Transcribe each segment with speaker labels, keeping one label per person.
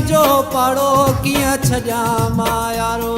Speaker 1: जो पाड़ो किया छजा मायारो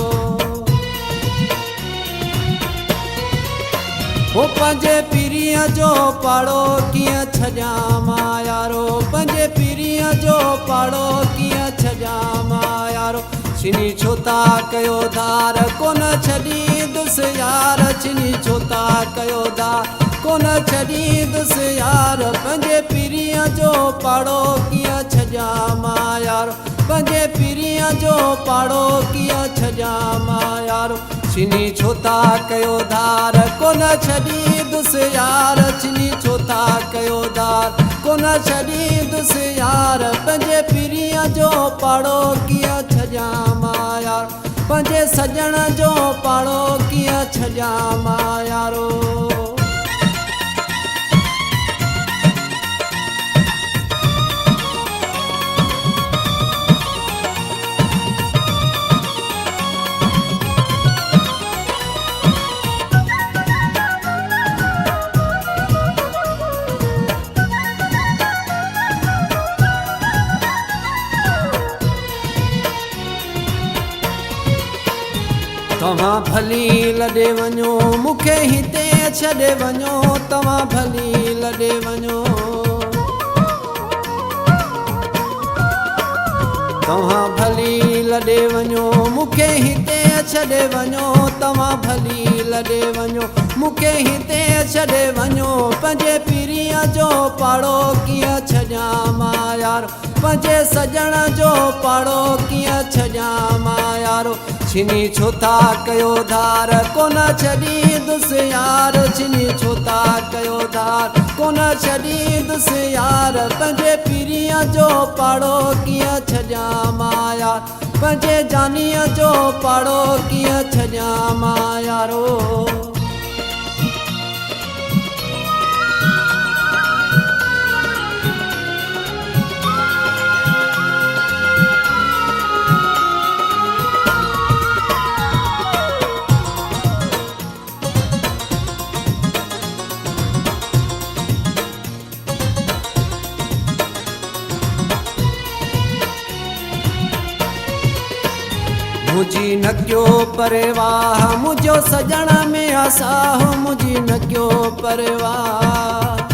Speaker 1: हो पंजे पीरिया जो पाड़ो किया छजा मायारो पंजे पीरिया जो पाड़ो किया छजा मायारो छिनी छोता कयो धार कोन छड़ी दुस यार छिनी छोता कयो धार कोन छड़ी दुस यार पंजे पीरिया जो पाड़ो किया छजा मायारो पंजे पीरिया जो पाड़ो किया छजा मायारो छिनी छोता कयो धार कोन छड़ी दुस यार छिनी छोता कयो धार कोन छड़ी दुस यार पंजे पीरिया जो पाड़ो किया छजा मायारो पंजे सजण जो पाड़ो किया छजा मायारो तव्हां भली लॾे वञो मूंखे हिते छॾे वञो तव्हां भली लॾे वञो तव्हां भली लॾे वञो मूंखे हिते छॾे वञो तव्हां भली लॾे वञो मूंखे हिते छॾे वञो पंजे पीरिया जो पाड़ो कीअं छॾियां मां यारो पंजे सजण जो पाड़ो कीअं छॾियां मां यारो छिनी छोता कयो धार कोन छॾी दुस यार छिनी छोता कयो धार कोन छॾी दुस यार पंजे पीरिया जो पाड़ो कीअं छॾियां मां यार पंजे जानीअ जो पाड़ो कीअं छॾियां मां यारो मुझी न क्यों परवाह मुझो सजण में आसाह मुझी न क्यों परवाह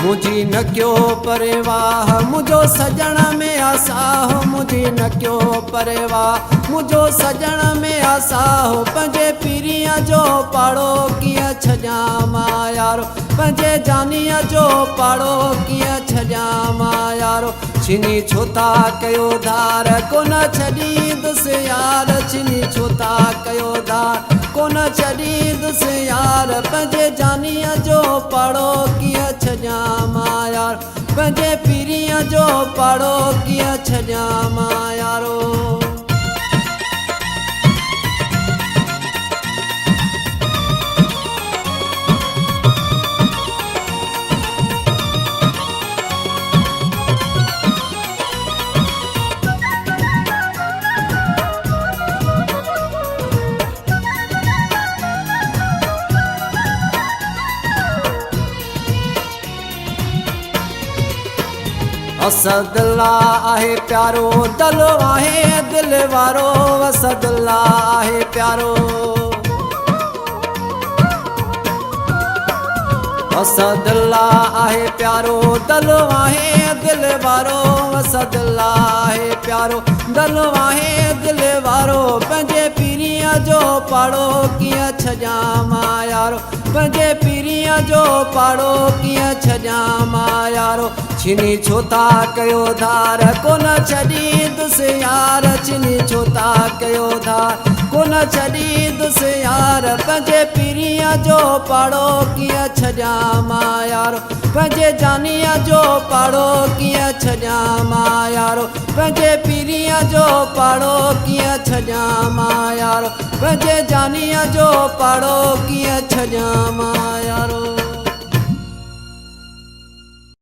Speaker 1: मुझी न क्यों परवाह मुझो सजण में आसाह मुझी न क्यों परवाह मुझो सजण में आसाह पंजे पीरिया जो पाड़ो कीअं छॾियां मां यारो पंजे जानीअ जो पाड़ो कीअं छॾियां मां यारो छिनी छोता कयो धार कोन छॾी दुस यार छिनी छोता कयो धार कोन छॾी दुस यार पंजे जानीअ जो पाड़ो कीअं छॾियां मां यार पंजे पीरिया जो पाड़ो कीअं छॾियां मां यारो असदुल्ला आहे प्यारो दल आहे दिल वारो असदुल्ला आहे प्यारो असदुल्ला आहे प्यारो दल आहे दिल वारो असदुल्ला आहे प्यारो दल आहे दिल वारो पंजे पीरिया जो पाड़ो कीअं छॾियां मां यारो पंजे पीरिया जो पाड़ो कीअं छॾियां मां यारो छिनी छोता कयो धार कोन छॾी दुस यार छिनी छोता कयो धार कोन छॾी दुस यार पंजे पीरिया जो पाड़ो कीअं छॾियां मां यारो पंजे जानीअ जो पाड़ो कीअं छॾियां मां यारो पंजे पीरिया जो पाड़ो कीअं छॾियां मां यारो पंजे जानीअ जो पाड़ो कीअं छॾियां मां यारो